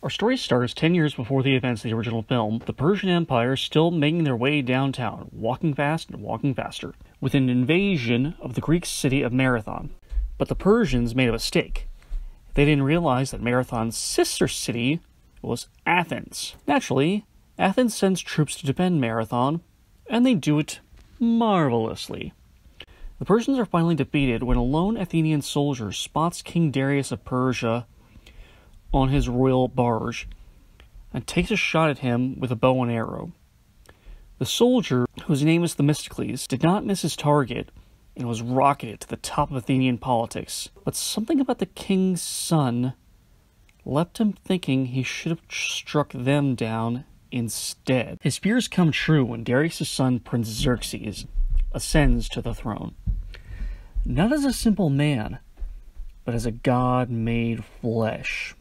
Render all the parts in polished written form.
Our story starts 10 years before the events of the original film. The Persian Empire is still making their way downtown, walking fast and walking faster, with an invasion of the Greek city of Marathon. But the Persians made a mistake. They didn't realize that Marathon's sister city was Athens. Naturally, Athens sends troops to defend Marathon, and they do it marvelously. The Persians are finally defeated when a lone Athenian soldier spots King Darius of Persia on his royal barge and takes a shot at him with a bow and arrow. The soldier, whose name is Themistocles, did not miss his target and was rocketed to the top of Athenian politics. But something about the king's son left him thinking he should have struck them down instead. His fears come true when Darius' son, Prince Xerxes, ascends to the throne. Not as a simple man, but as a god made flesh.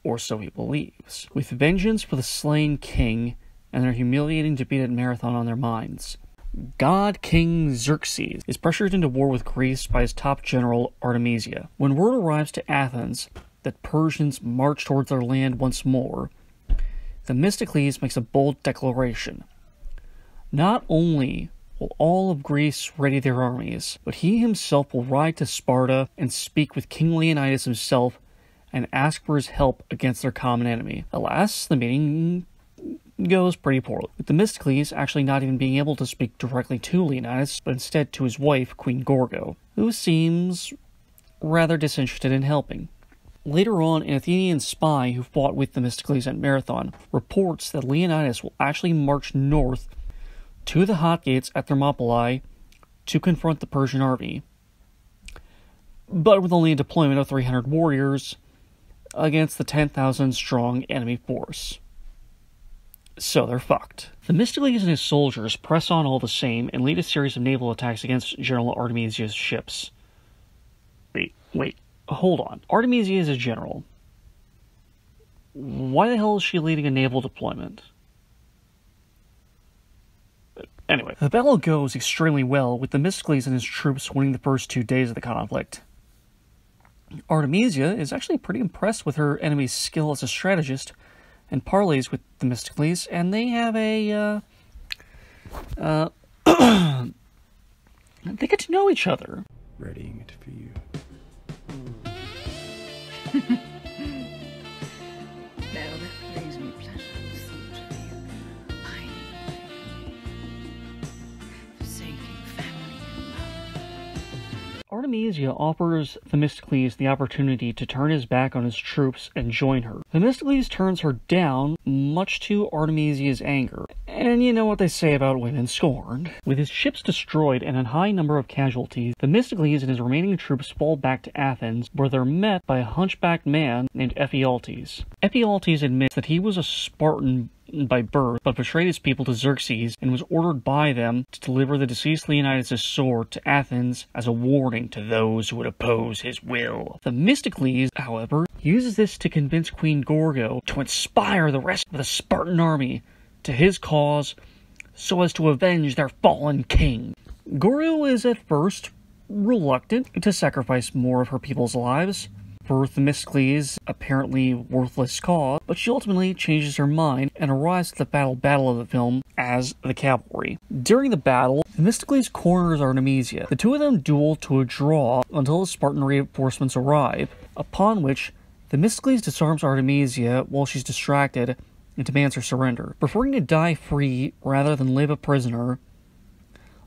Or so he believes, with vengeance for the slain king and their humiliating defeat at Marathon on their minds. God King Xerxes is pressured into war with Greece by his top general Artemisia. When word arrives to Athens that Persians march towards their land once more, Themistocles makes a bold declaration. Not only will all of Greece ready their armies, but he himself will ride to Sparta and speak with King Leonidas himself and ask for his help against their common enemy. Alas, the meeting goes pretty poorly, with Themistocles actually not even being able to speak directly to Leonidas, but instead to his wife, Queen Gorgo, who seems rather disinterested in helping. Later on, an Athenian spy who fought with Themistocles at Marathon reports that Leonidas will actually march north to the Hot Gates at Thermopylae to confront the Persian army, but with only a deployment of 300 warriors against the 10,000 strong enemy force. So they're fucked. Themistocles and his soldiers press on all the same and lead a series of naval attacks against General Artemisia's ships. Wait, hold on. Artemisia is a general. Why the hell is she leading a naval deployment? Anyway, the battle goes extremely well, with Themistocles and his troops winning the first 2 days of the conflict. Artemisia is actually pretty impressed with her enemy's skill as a strategist and parleys with Themistocles, and they have they get to know each other. Readying it for you. Now that brings me pleasant thoughts of you, pining forsaking family and love. Artemisia offers Themistocles the opportunity to turn his back on his troops and join her. Themistocles turns her down, much to Artemisia's anger. And you know what they say about women scorned. With his ships destroyed and a high number of casualties, Themistocles and his remaining troops fall back to Athens, where they're met by a hunchbacked man named Ephialtes. Ephialtes admits that he was a Spartan by birth, but betrayed his people to Xerxes and was ordered by them to deliver the deceased Leonidas' sword to Athens as a warning to those who would oppose his will. Themistocles, however, uses this to convince Queen Gorgo to inspire the rest of the Spartan army to his cause so as to avenge their fallen king. Gorgo is at first reluctant to sacrifice more of her people's lives for Themistocles' apparently worthless cause, but she ultimately changes her mind and arrives at the battle of the film as the cavalry. During the battle, Themistocles corners Artemisia. The two of them duel to a draw until the Spartan reinforcements arrive, upon which Themistocles disarms Artemisia while she's distracted and demands her surrender. Preferring to die free rather than live a prisoner,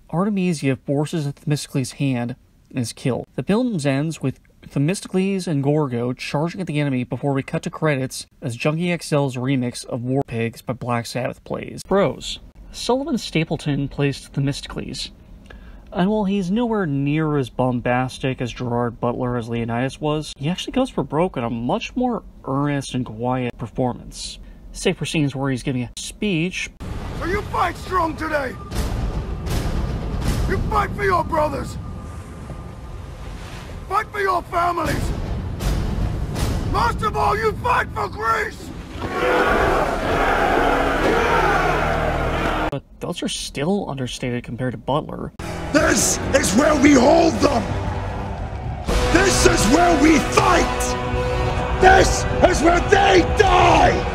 Artemisia forces Themistocles' hand and is killed. The film ends with Themistocles and Gorgo charging at the enemy before we cut to credits as Junkie XL's remix of War Pigs by Black Sabbath plays. Pros. Sullivan Stapleton plays Themistocles, and while he's nowhere near as bombastic as Gerard Butler as Leonidas was, he actually goes for broke in a much more earnest and quiet performance. Save for scenes where he's giving a speech. So you fight strong today! You fight for your brothers! Fight for your families! Most of all, you fight for Greece! But those are still understated compared to Butler. This is where we hold them! This is where we fight! This is where they die!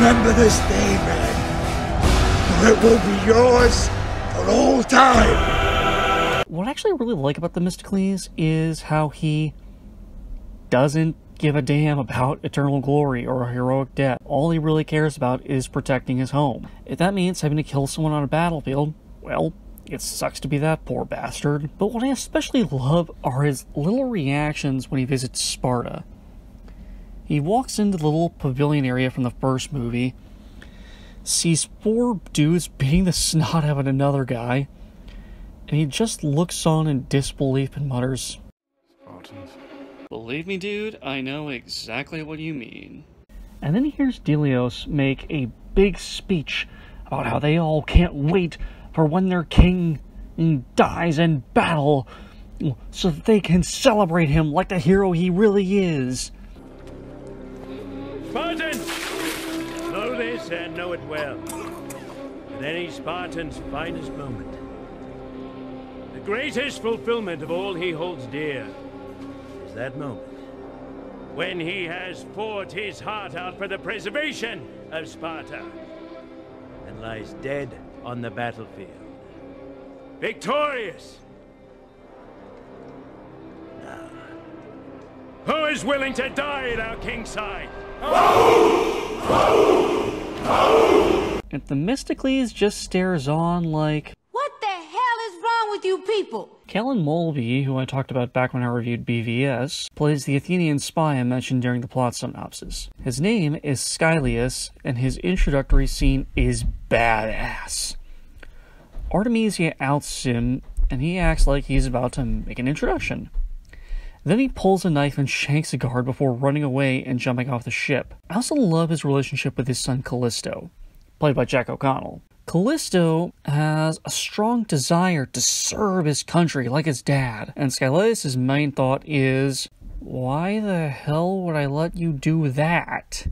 Remember this day, man, or it will be yours for all time. What I actually really like about Themistocles is how he doesn't give a damn about eternal glory or a heroic death. All he really cares about is protecting his home. If that means having to kill someone on a battlefield, well, it sucks to be that poor bastard. But what I especially love are his little reactions when he visits Sparta. He walks into the little pavilion area from the first movie, sees 4 dudes beating the snot out of another guy, and he just looks on in disbelief and mutters, Spartans. "Believe me, dude, I know exactly what you mean." And then he hears Delios make a big speech about how they all can't wait for when their king dies in battle so that they can celebrate him like the hero he really is. Spartans! Know this and know it well. At any Spartan's finest moment, the greatest fulfillment of all he holds dear is that moment when he has poured his heart out for the preservation of Sparta and lies dead on the battlefield, victorious. Now, who is willing to die at our king's side? And Themistocles just stares on like, What the hell is wrong with you people? Kellen Mulvey, who I talked about back when I reviewed BVS, plays the Athenian spy I mentioned during the plot synopsis. His name is Skylius, and his introductory scene is badass. Artemisia outs him, and he acts like he's about to make an introduction. Then he pulls a knife and shanks a guard before running away and jumping off the ship. I also love his relationship with his son Callisto, played by Jack O'Connell. Callisto has a strong desire to serve his country like his dad, and Skylius' main thought is, why the hell would I let you do that?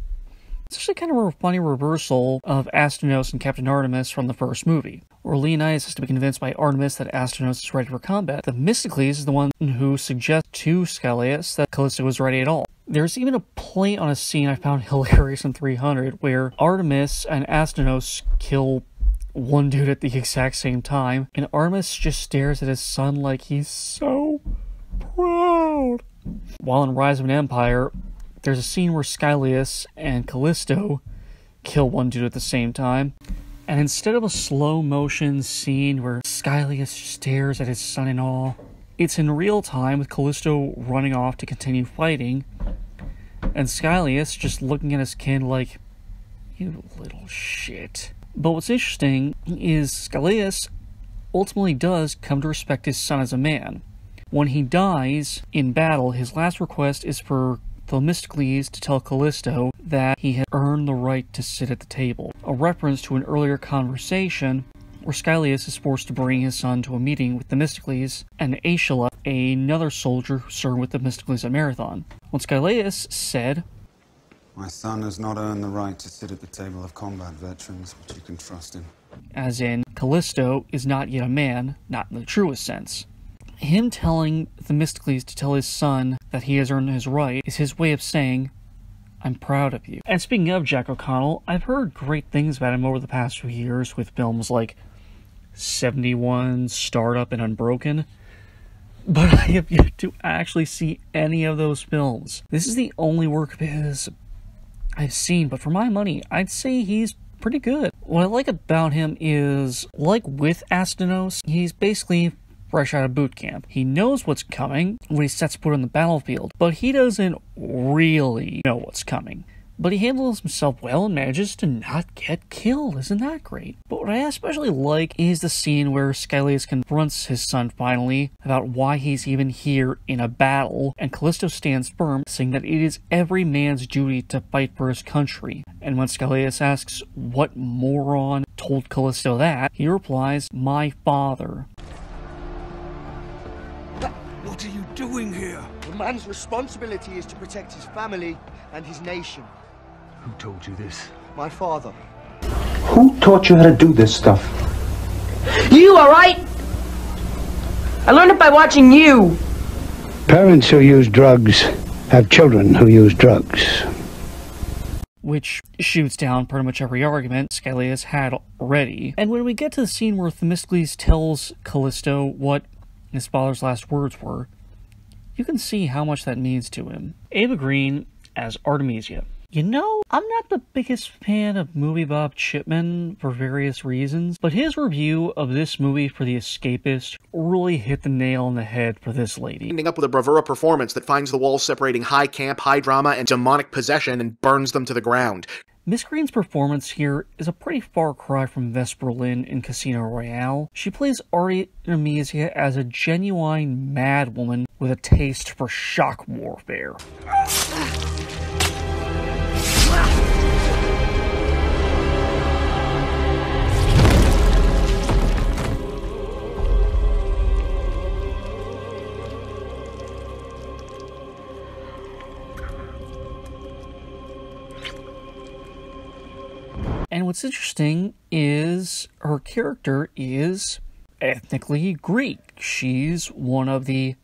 It's actually kind of a funny reversal of Astynos and Captain Artemis from the first movie, where Leonidas has to be convinced by Artemis that Astynos is ready for combat. Themistocles is the one who suggests to Skylius that Callisto is ready at all. There's even a play on a scene I found hilarious in 300, where Artemis and Astynos kill one dude at the exact same time, and Artemis just stares at his son like he's so proud. While in Rise of an Empire, there's a scene where Skylius and Callisto kill one dude at the same time, and instead of a slow motion scene where Skylius stares at his son in awe, it's in real time with Callisto running off to continue fighting, and Skylius just looking at his kid like, you little shit. But what's interesting is Skylius ultimately does come to respect his son as a man. When he dies in battle, his last request is for Themistocles to tell Callisto that he had earned the right to sit at the table, a reference to an earlier conversation where Skylius is forced to bring his son to a meeting with Themistocles and Aeschylus, another soldier who served with Themistocles at Marathon. When Skylius said, My son has not earned the right to sit at the table of combat veterans, but you can trust him. as in, Callisto is not yet a man, not in the truest sense. Him telling Themistocles to tell his son that he has earned his right is his way of saying, I'm proud of you. And speaking of Jack O'Connell, I've heard great things about him over the past few years with films like 71, Startup, and Unbroken, but I have yet to actually see any of those films. This is the only work of his I've seen, but for my money, I'd say he's pretty good. What I like about him is, like with Astynos, he's basically fresh out of boot camp. He knows what's coming when he sets foot on the battlefield, but he doesn't really know what's coming. But he handles himself well and manages to not get killed. Isn't that great? But what I especially like is the scene where Skylius confronts his son finally about why he's even here in a battle, and Callisto stands firm, saying that it is every man's duty to fight for his country. And when Skylius asks what moron told Callisto that, he replies, my father. What are you doing here? A man's responsibility is to protect his family and his nation. Who told you this? My father. Who taught you how to do this stuff? You, alright? I learned it by watching you. Parents who use drugs have children who use drugs. which shoots down pretty much every argument Xerxes had already. And when we get to the scene where Themistocles tells Callisto what his father's last words were, you can see how much that means to him. Ava Green as Artemisia. You know, I'm not the biggest fan of Movie Bob Chipman for various reasons, but his review of this movie for The Escapist really hit the nail on the head for this lady. Ending up with a bravura performance that finds the walls separating high camp, high drama, and demonic possession and burns them to the ground. Miss Green's performance here is a pretty far cry from Vesper Lynn in Casino Royale. She plays Artemisia as a genuine madwoman with a taste for shock warfare. And what's interesting is her character is ethnically Greek. She's one of the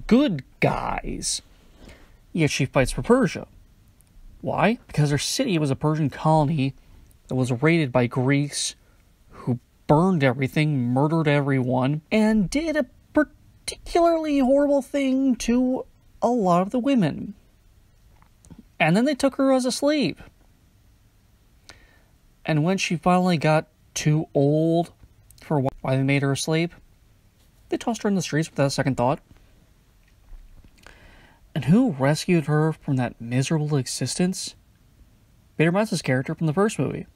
good guys. Yet she fights for Persia. Why? Because her city was a Persian colony that was raided by Greeks who burned everything, murdered everyone, and did a particularly horrible thing to a lot of the women. And then they took her as a slave. And when she finally got too old for why they made her a slave, they tossed her in the streets without a second thought. And who rescued her from that miserable existence? Peter Mass's character from the first movie.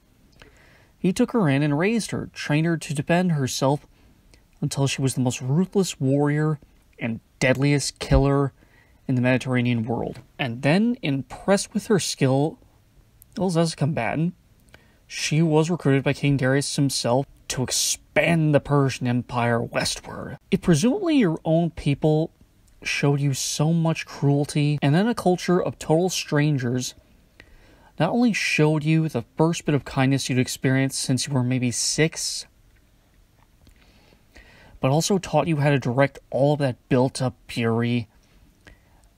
He took her in and raised her, trained her to defend herself until she was the most ruthless warrior and deadliest killer in the Mediterranean world. And then, impressed with her skill as a combatant, she was recruited by King Darius himself to expand the Persian Empire westward. If presumably your own people showed you so much cruelty, and then a culture of total strangers not only showed you the first bit of kindness you'd experienced since you were maybe 6, but also taught you how to direct all of that built-up fury,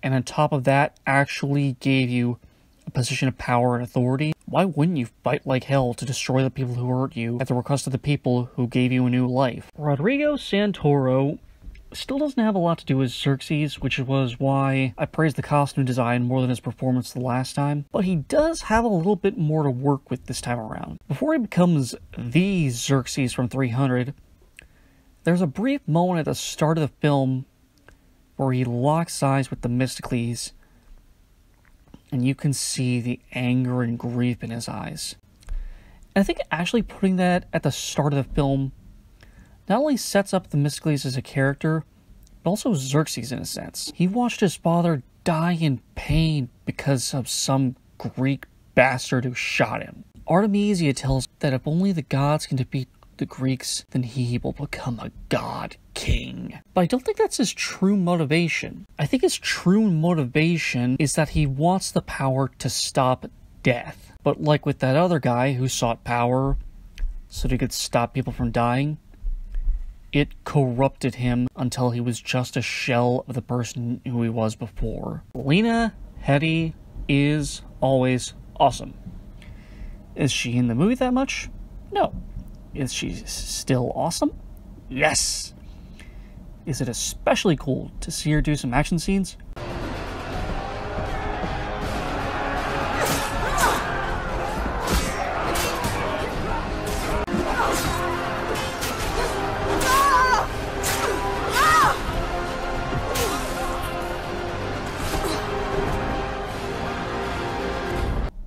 and on top of that actually gave you a position of power and authority, why wouldn't you fight like hell to destroy the people who hurt you at the request of the people who gave you a new life? Rodrigo Santoro still doesn't have a lot to do with Xerxes, which was why I praised the costume design more than his performance the last time, but he does have a little bit more to work with this time around. Before he becomes the Xerxes from 300, there's a brief moment at the start of the film where he locks eyes with Themistocles, and you can see the anger and grief in his eyes. And I think actually putting that at the start of the film not only sets up Themistocles as a character, but also Xerxes in a sense. He watched his father die in pain because of some Greek bastard who shot him. Artemisia tells that if only the gods can defeat the Greeks, then he will become a god king. But I don't think that's his true motivation. I think his true motivation is that he wants the power to stop death. But like with that other guy who sought power so that he could stop people from dying, it corrupted him until he was just a shell of the person who he was before. Lena Headey is always awesome. Is she in the movie that much? No. Is she still awesome? Yes! Is it especially cool to see her do some action scenes?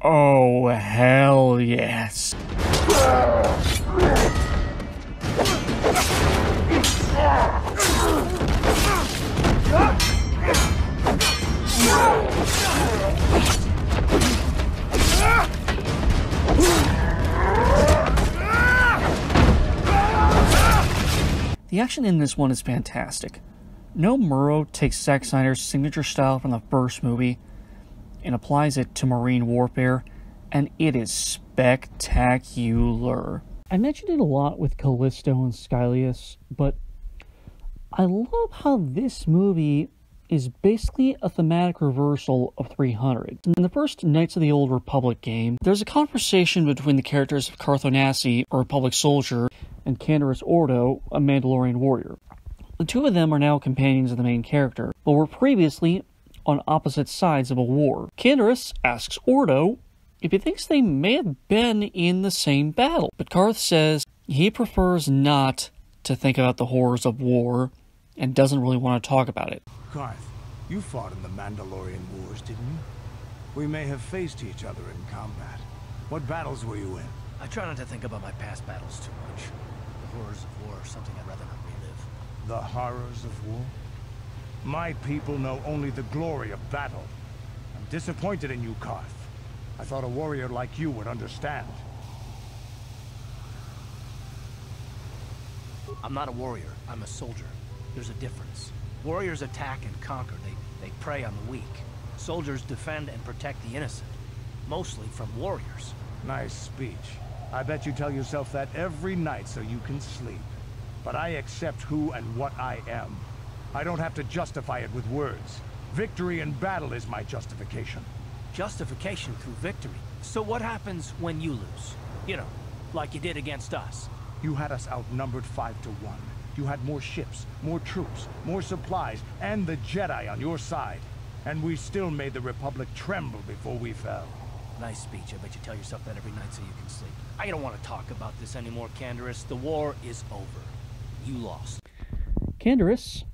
Oh, hell yes. The action in this one is fantastic. Noam Murro takes Zack Snyder's signature style from the first movie and applies it to marine warfare, and it is spectacular. I mentioned it a lot with Callisto and Xerxes, but I love how this movie is basically a thematic reversal of 300. In the first Knights of the Old Republic game, there's a conversation between the characters of Carth Onasi, a Republic soldier, and Canderous Ordo, a Mandalorian warrior. The two of them are now companions of the main character, but were previously on opposite sides of a war. Canderous asks Ordo if he thinks they may have been in the same battle, but Carth says he prefers not to think about the horrors of war and doesn't really want to talk about it. Carth, you fought in the Mandalorian Wars, didn't you? We may have faced each other in combat. What battles were you in? I try not to think about my past battles too much. The horrors of war are something I'd rather not relive. The horrors of war? My people know only the glory of battle. I'm disappointed in you, Carth. I thought a warrior like you would understand. I'm not a warrior, I'm a soldier. There's a difference. Warriors attack and conquer. They prey on the weak. Soldiers defend and protect the innocent. Mostly from warriors. Nice speech. I bet you tell yourself that every night so you can sleep. But I accept who and what I am. I don't have to justify it with words. Victory in battle is my justification. Justification through victory. So what happens when you lose? You know, like you did against us. You had us outnumbered 5 to 1. You had more ships, more troops, more supplies, and the Jedi on your side. And we still made the Republic tremble before we fell. Nice speech. I bet you tell yourself that every night so you can sleep. I don't want to talk about this anymore, Canderous. The war is over. You lost. Canderous,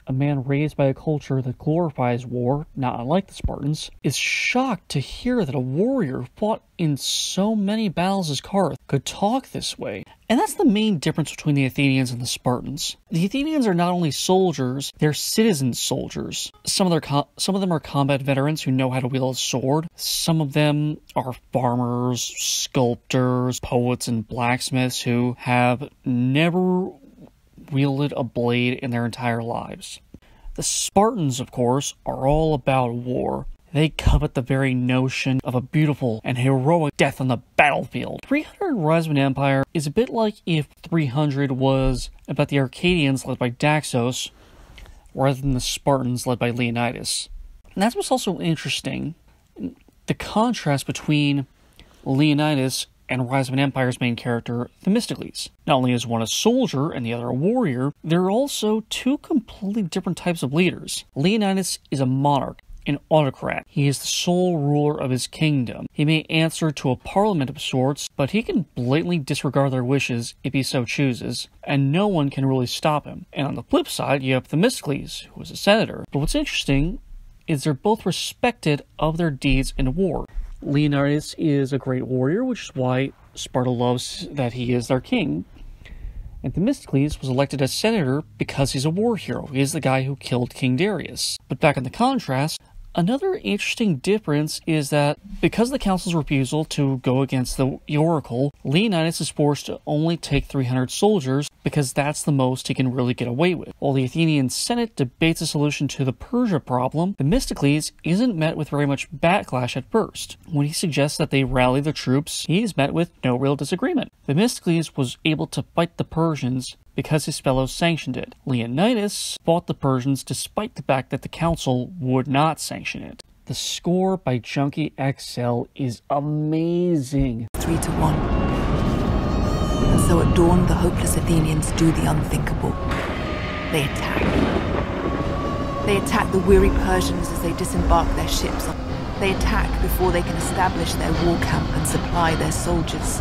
a man raised by a culture that glorifies war, not unlike the Spartans, is shocked to hear that a warrior fought in so many battles as Carth could talk this way. And that's the main difference between the Athenians and the Spartans. The Athenians are not only soldiers, they're citizen soldiers. Some of them are combat veterans who know how to wield a sword. Some of them are farmers, sculptors, poets, and blacksmiths who have never wielded a blade in their entire lives. The Spartans, of course, are all about war. They covet the very notion of a beautiful and heroic death on the battlefield. 300 Rise of an Empire is a bit like if 300 was about the Arcadians led by Daxos, rather than the Spartans led by Leonidas. And that's what's also interesting, the contrast between Leonidas and Rise of an Empire's main character, Themistocles. Not only is one a soldier and the other a warrior, there are also two completely different types of leaders. Leonidas is a monarch, an autocrat. He is the sole ruler of his kingdom. He may answer to a parliament of sorts, but he can blatantly disregard their wishes if he so chooses, and no one can really stop him. And on the flip side, you have Themistocles, who is a senator. But what's interesting is they're both respected of their deeds in war. Leonidas is a great warrior, which is why Sparta loves that he is their king. And Themistocles was elected as senator because he's a war hero. He is the guy who killed King Darius. But back in the contrast, another interesting difference is that because of the council's refusal to go against the oracle, Leonidas is forced to only take 300 soldiers because that's the most he can really get away with. While the Athenian Senate debates a solution to the Persia problem, Themistocles isn't met with very much backlash at first. When he suggests that they rally the troops, he is met with no real disagreement. Themistocles was able to fight the Persians because his fellows sanctioned it. Leonidas fought the Persians despite the fact that the council would not sanction it. The score by Junkie XL is amazing. 3-1. And so at dawn, the hopeless Athenians do the unthinkable. They attack. They attack the weary Persians as they disembark their ships. They attack before they can establish their war camp and supply their soldiers.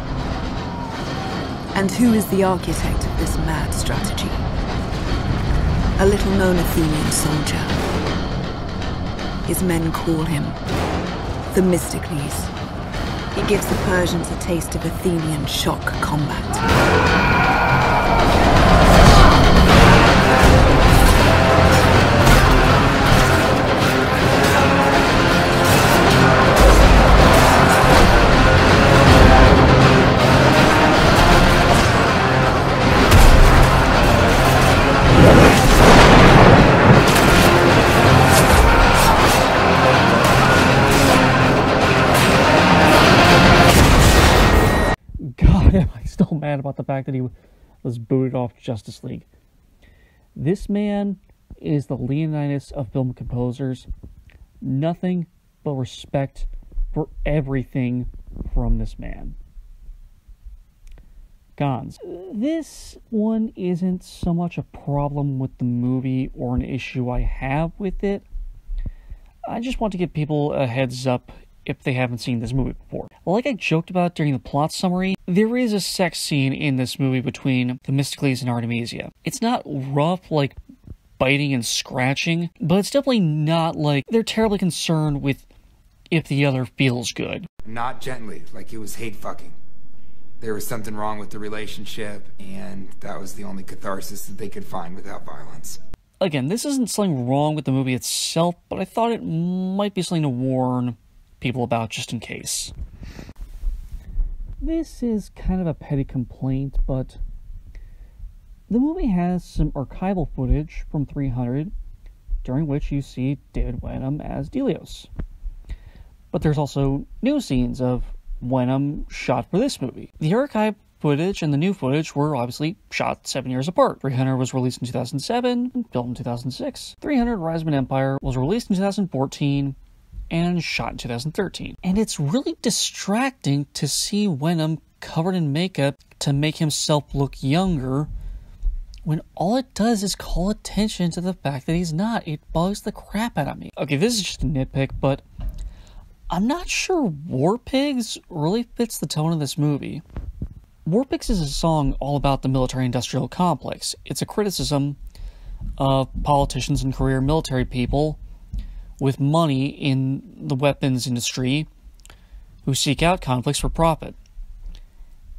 And who is the architect of this mad strategy? A little-known Athenian soldier. His men call him Themistocles. He gives the Persians a taste of Athenian shock combat. Am I still mad about the fact that he was booted off Justice League? This man is the Leonidas of film composers. Nothing but respect for everything from this man. Cons. This one isn't so much a problem with the movie or an issue I have with it. I just want to give people a heads up if they haven't seen this movie before. Like I joked about during the plot summary, there is a sex scene in this movie between Themistocles and Artemisia. It's not rough like biting and scratching, but it's definitely not like they're terribly concerned with if the other feels good. Not gently, like it was hate fucking. There was something wrong with the relationship, and that was the only catharsis that they could find without violence. Again, this isn't something wrong with the movie itself, but I thought it might be something to warn people about just in case. This is kind of a petty complaint, but the movie has some archival footage from 300, during which you see David Wenham as Delios. But there's also new scenes of Wenham shot for this movie. The archive footage and the new footage were obviously shot 7 years apart. 300 was released in 2007, filmed in 2006. 300 Rise of an Empire was released in 2014 and shot in 2013. And it's really distracting to see Wenham covered in makeup to make himself look younger when all it does is call attention to the fact that he's not. It bugs the crap out of me. Okay, this is just a nitpick, but I'm not sure War Pigs really fits the tone of this movie. War Pigs is a song all about the military-industrial complex. It's a criticism of politicians and career military people with money in the weapons industry who seek out conflicts for profit.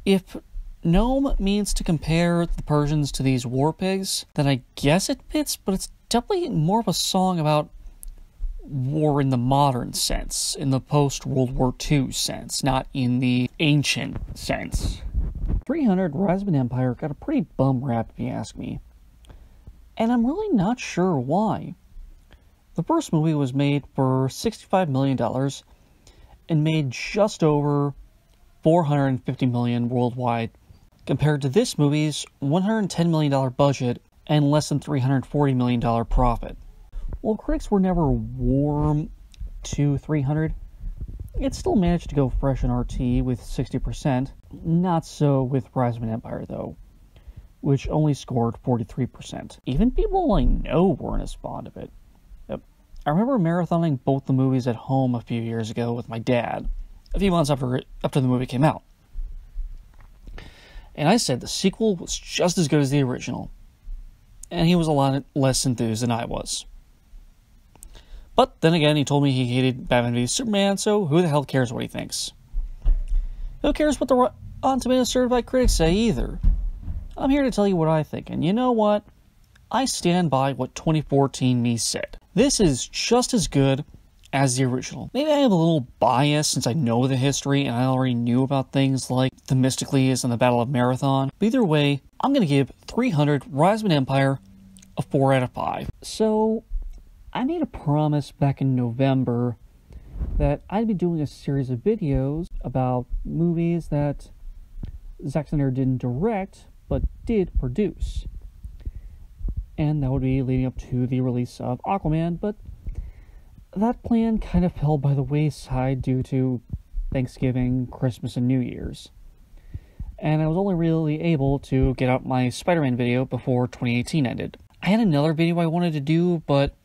If Noam means to compare the Persians to these war pigs, then I guess it fits, but it's definitely more of a song about war in the modern sense, in the post-World War II sense, not in the ancient sense. 300 Rise of an Empire got a pretty bum rap if you ask me, and I'm really not sure why. The first movie was made for $65 million and made just over $450 million worldwide, compared to this movie's $110 million budget and less than $340 million profit. While critics were never warm to 300, it still managed to go fresh in RT with 60%. Not so with Rise of an Empire, though, which only scored 43%. Even people I know weren't as fond of it. I remember marathoning both the movies at home a few years ago with my dad, a few months after the movie came out. And I said the sequel was just as good as the original, and he was a lot less enthused than I was. But then again, he told me he hated Batman v Superman, so who the hell cares what he thinks? Who cares what the Rotten Tomatoes certified critics say either? I'm here to tell you what I think, and you know what? I stand by what 2014 me said. This is just as good as the original. Maybe I have a little bias since I know the history and I already knew about things like Themistocles and the Battle of Marathon. But either way, I'm going to give 300 Rise of an Empire a 4 out of 5. So, I made a promise back in November that I'd be doing a series of videos about movies that Zack Snyder didn't direct, but did produce. And that would be leading up to the release of Aquaman, but that plan kind of fell by the wayside due to Thanksgiving, Christmas, and New Year's. And I was only really able to get out my Spider-Man video before 2018 ended. I had another video I wanted to do, but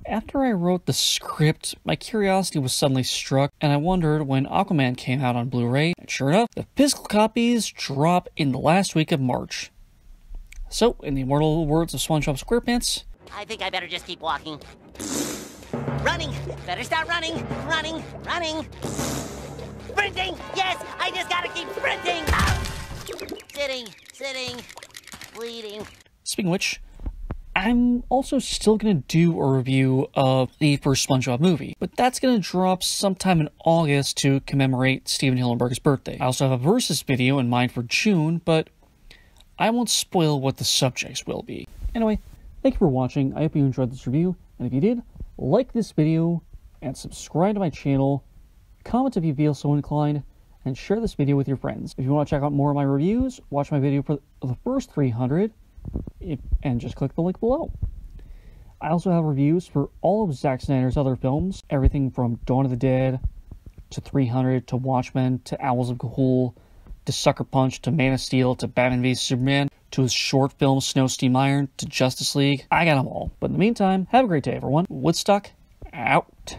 after I wrote the script, my curiosity was suddenly struck, and I wondered when Aquaman came out on Blu-ray, and sure enough, the physical copies drop in the last week of March. So, in the immortal words of SpongeBob SquarePants, I think I better just keep walking. Running! Better start running! Running! Running! Sprinting! Yes! I just gotta keep sprinting! Sitting, bleeding. Speaking of which, I'm also still going to do a review of the first SpongeBob movie, but that's going to drop sometime in August to commemorate Steven Hillenburg's birthday. I also have a Versus video in mind for June, but I won't spoil what the subjects will be. Anyway, thank you for watching. I hope you enjoyed this review, and if you did, like this video, and subscribe to my channel, comment if you feel so inclined, and share this video with your friends. If you want to check out more of my reviews, watch my video for the first 300, and just click the link below. I also have reviews for all of Zack Snyder's other films, everything from Dawn of the Dead, to 300, to Watchmen, to Owls of Ga'Hoole, to Sucker Punch, to Man of Steel, to Batman v Superman, to his short film Snow Steam Iron, to Justice League. I got them all. But in the meantime, have a great day, everyone. Woodstock, out.